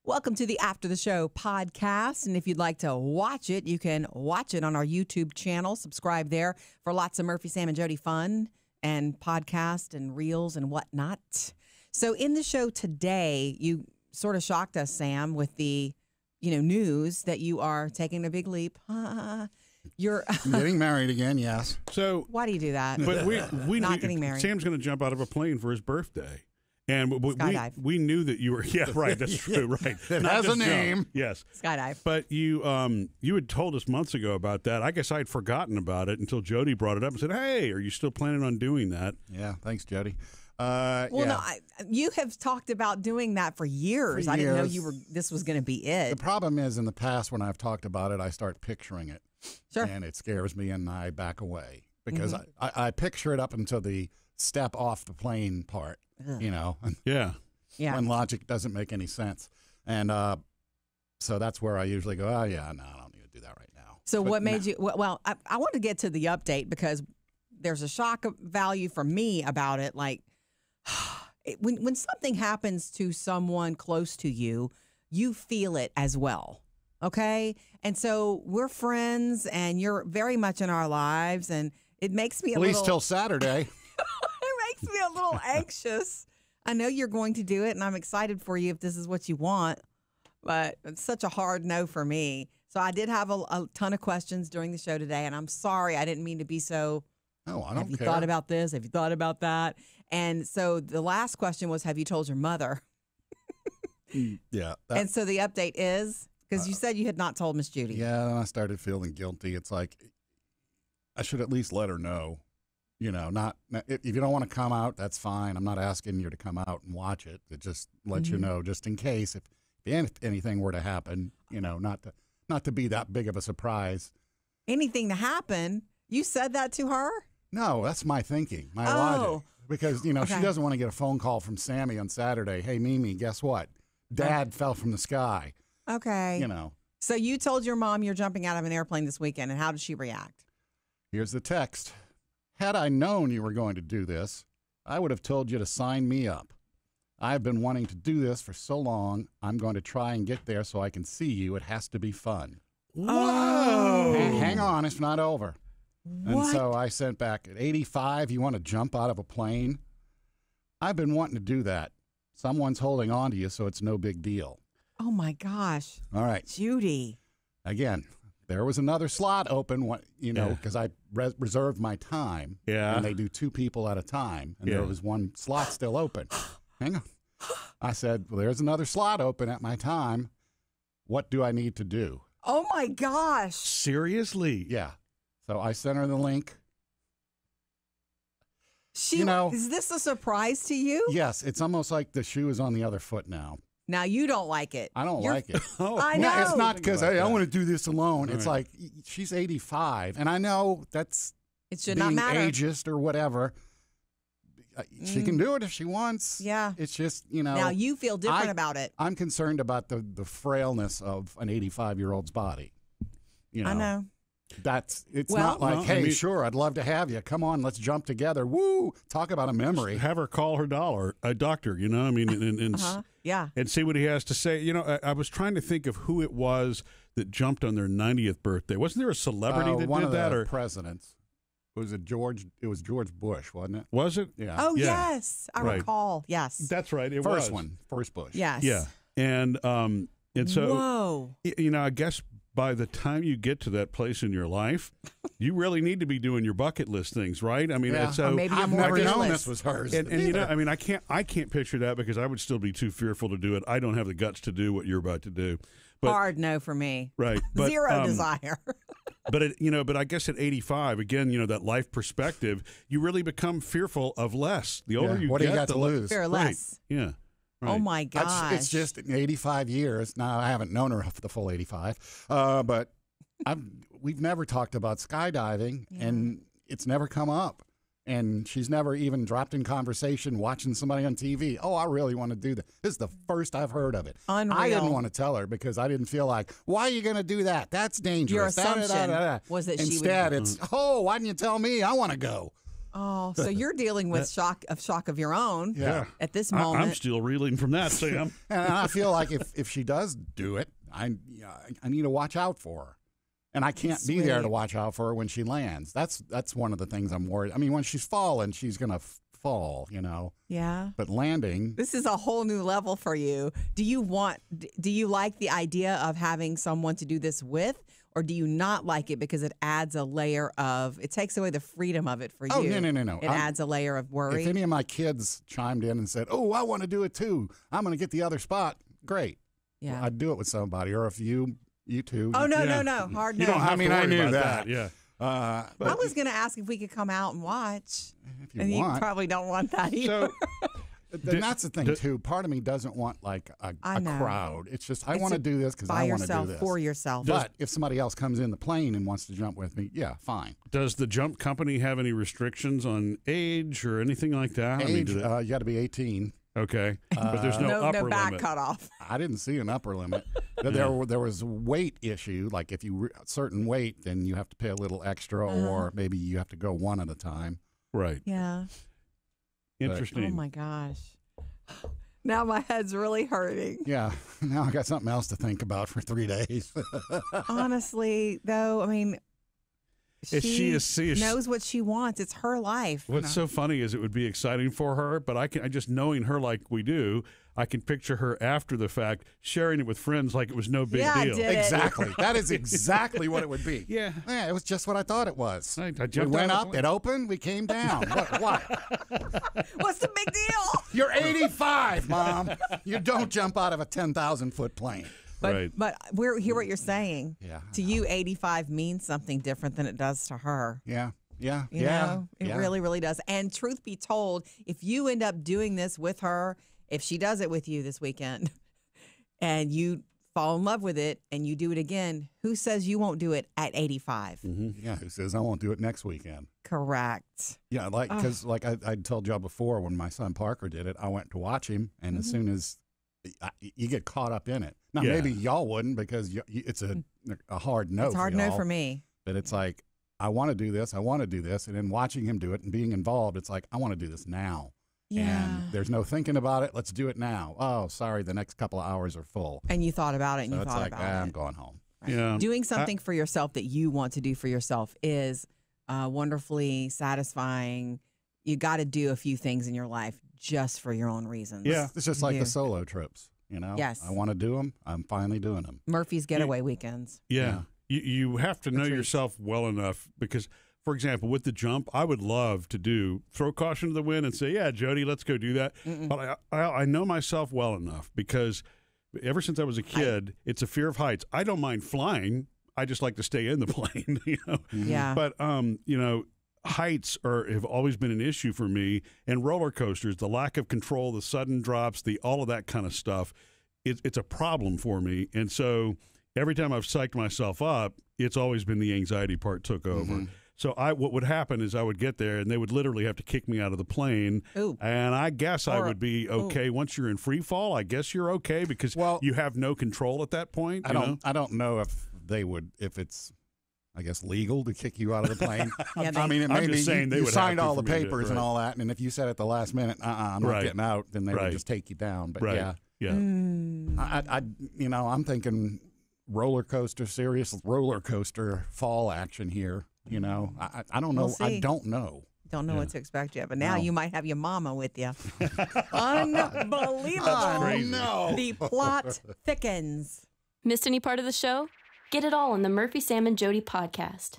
Welcome to the After the Show podcast. And if you'd like to watch it, you can watch it on our YouTube channel. Subscribe there for lots of Murphy, Sam, and Jody fun and podcast and reels and whatnot. So in the show today, you sort of shocked us, Sam, with the news that you are taking a big leap. You're getting married again, yes. So why do you do that? But we not getting married. Sam's going to jump out of a plane for his birthday. And Skydive. we knew that you were, yeah, right, that's true, right. It has a name. Jump. Yes. Skydive. But you had told us months ago about that. I guess I had forgotten about it until Jody brought it up and said, hey, are you still planning on doing that? Yeah, thanks, Jody. No, you have talked about doing that for years. I didn't know this was going to be it. The problem is, in the past, when I've talked about it, I start picturing it. Sure. And it scares me, and I back away. Because I picture it up until the step off the plane part, Yeah. When logic doesn't make any sense. And so that's where I usually go, I don't need to do that right now. So what made you, well, I want to get to the update because there's a shock value for me about it. Like, when something happens to someone close to you, you feel it as well. Okay? And so we're friends and you're very much in our lives, and it makes me at least till Saturday. It makes me a little anxious. I know you're going to do it, and I'm excited for you if this is what you want, but it's such a hard no for me. So I did have a ton of questions during the show today, and I'm sorry. I didn't mean to be so, no, I don't have you care. thought about this? Have you thought about that? And so the last question was, have you told your mother? Yeah. And so the update is, because you said you had not told Miss Judy. Yeah, and I started feeling guilty. It's like, I should at least let her know. Not if you don't want to come out, that's fine. I'm not asking you to come out and watch it. It just let you know, just in case if anything were to happen. Not to be that big of a surprise. Anything to happen? You said that to her? No, that's my thinking, my logic. Because she doesn't want to get a phone call from Sammy on Saturday. Hey, Mimi, guess what? Dad fell from the sky. Okay. So you told your mom you're jumping out of an airplane this weekend, and how did she react? Here's the text. Had I known you were going to do this, I would have told you to sign me up. I've been wanting to do this for so long. I'm going to try and get there so I can see you. It has to be fun. Whoa. Hang on, it's not over. What? And so I sent back, at 85, you want to jump out of a plane? I've been wanting to do that. Someone's holding on to you, so it's no big deal. Oh, my gosh. All right. Judy. Again, there was another slot open, because I reserved my time. Yeah. And they do 2 people at a time, and there was one slot still open. Hang on. I said, well, there's another slot open at my time. What do I need to do? Oh, my gosh. Seriously? Yeah. So I sent her the link. Is this a surprise to you? Yes. It's almost like the shoe is on the other foot now. Now, you don't like it. I don't like it. I know. No, it's not because I want to do this alone. Right. It's like she's 85, and I know that's It should being not matter. ageist or whatever. She can do it if she wants. Yeah. It's just, Now, you feel different about it. I'm concerned about the frailness of an 85-year-old's body. I know. It's not like, hey, sure, I'd love to have you. Come on, let's jump together. Woo! Talk about a memory. Have her call her doctor, and Yeah. and see what he has to say. I was trying to think of who it was that jumped on their 90th birthday. Wasn't there a celebrity that one did of that? the Or presidents. Was it George? It was George Bush, wasn't it? was it? Yeah. Oh, Yeah. yes. I Right. recall. Yes. That's right. It First was. one. First Bush. Yes. Yeah. And so, Whoa. I guess by the time you get to that place in your life, you really need to be doing your bucket list things, right? I mean, Yeah. so Or maybe I've more never known fearless. this was hers. and I can't picture that because I would still be too fearful to do it. I don't have the guts to do what you're about to do. But, Hard no for me. right. But, Zero desire. but I guess at 85, again, that life perspective, you really become fearful of less. The older you what get, do you got the to lose? Fear Right. less. Yeah. Right. Oh, my gosh. It's just in 85 years. Now, I haven't known her for the full 85, but we've never talked about skydiving, and it's never come up. And she's never even dropped in conversation watching somebody on TV. Oh, I really want to do that. This is the first I've heard of it. Unreal. I didn't want to tell her because I didn't feel like, why are you going to do that? That's dangerous. Your assumption was that she would. Instead, it's, why didn't you tell me? I want to go. Oh, so you're dealing with shock of your own. Yeah. At this moment, I'm still reeling from that, Sam. And I feel like if she does do it, I need to watch out for her. And I can't be there to watch out for her when she lands. That's one of the things I'm worried. I mean, when she's falling, she's going to fall, Yeah. But landing. This is a whole new level for you. Do you like the idea of having someone to do this with? Or do you not like it because it adds a layer it takes away the freedom of it for you? Oh, no. It adds a layer of worry. If any of my kids chimed in and said, oh, I want to do it too, I'm going to get the other spot, great. Yeah. I'd do it with somebody. Or if you two. Oh, no. Hard no. You don't have to worry I knew about that. Yeah. I was going to ask if we could come out and watch. If you and want. you probably don't want that either. So, and that's the thing, too. Part of me doesn't want like a crowd. It's just, I want to do this because I want to do this. For yourself. But if somebody else comes in the plane and wants to jump with me, yeah, fine. Does the jump company have any restrictions on age or anything like that? Age, you got to be 18. Okay, but there's no upper no back limit. cutoff. I didn't see an upper limit. There was a weight issue. Like if you a certain weight, then you have to pay a little extra, or maybe you have to go one at a time. Right. Yeah. Interesting. Oh my gosh. Now my head's really hurting. Yeah. Now I got something else to think about for 3 days. Honestly, though, I mean, she knows what she wants. It's her life. What's so funny is it would be exciting for her, but I just knowing her like we do, I can picture her after the fact sharing it with friends like it was no big deal. Exactly. That is exactly what it would be. Yeah. It was just what I thought it was. I We jumped went out up, it opened, we came down. What? What's the big deal? You're 85, Mom. You don't jump out of a 10,000-foot plane. Right. But we hear what you're saying. Yeah. To you, 85 means something different than it does to her. Yeah. You know, it really, really does. And truth be told, if you end up doing this with her, if she does it with you this weekend and you fall in love with it and you do it again, who says you won't do it at 85? Mm-hmm. Yeah, who says I won't do it next weekend? Correct. Yeah, because I told y'all before, when my son Parker did it, I went to watch him, and as soon as you get caught up in it. Now, maybe y'all wouldn't because it's a hard no. It's a hard no for me. But it's like, I want to do this, and then watching him do it and being involved, it's like, I want to do this now. Yeah. And there's no thinking about it. Let's do it now. Oh, sorry, the next couple of hours are full. And you thought about it, and So you it's thought like, about it. I'm going home. Right. Yeah. Doing something for yourself that you want to do for yourself is wonderfully satisfying. You got to do a few things in your life just for your own reasons. Yeah. It's just like the solo trips, Yes. I want to do them. I'm finally doing them. Murphy's getaway weekends. Yeah. You have to know yourself well enough because, for example, with the jump, I would love to throw caution to the wind and say, yeah, Jodi, let's go do that. But I know myself well enough because ever since I was a kid, it's a fear of heights. I don't mind flying. I just like to stay in the plane, Yeah. But, heights have always been an issue for me, and roller coasters, the lack of control, the sudden drops, all of that kind of stuff, it's a problem for me. And so every time I've psyched myself up, it's always been the anxiety part took over. So what would happen is I would get there and they would literally have to kick me out of the plane. Ooh. And I guess I would be okay. Once you're in free fall, I guess you're okay because you have no control at that point. I don't know if they would, if it's, I guess, legal to kick you out of the plane. I mean, it may be you signed all the papers and all that, and if you said at the last minute, I'm not getting out, then they would just take you down. But I'm thinking serious roller coaster fall action here. I don't know. I don't know. Don't know what to expect yet, but now you might have your mama with you. Unbelievable. Oh, no. The plot thickens. Missed any part of the show? Get it all on the Murphy, Sam, and Jodi podcast.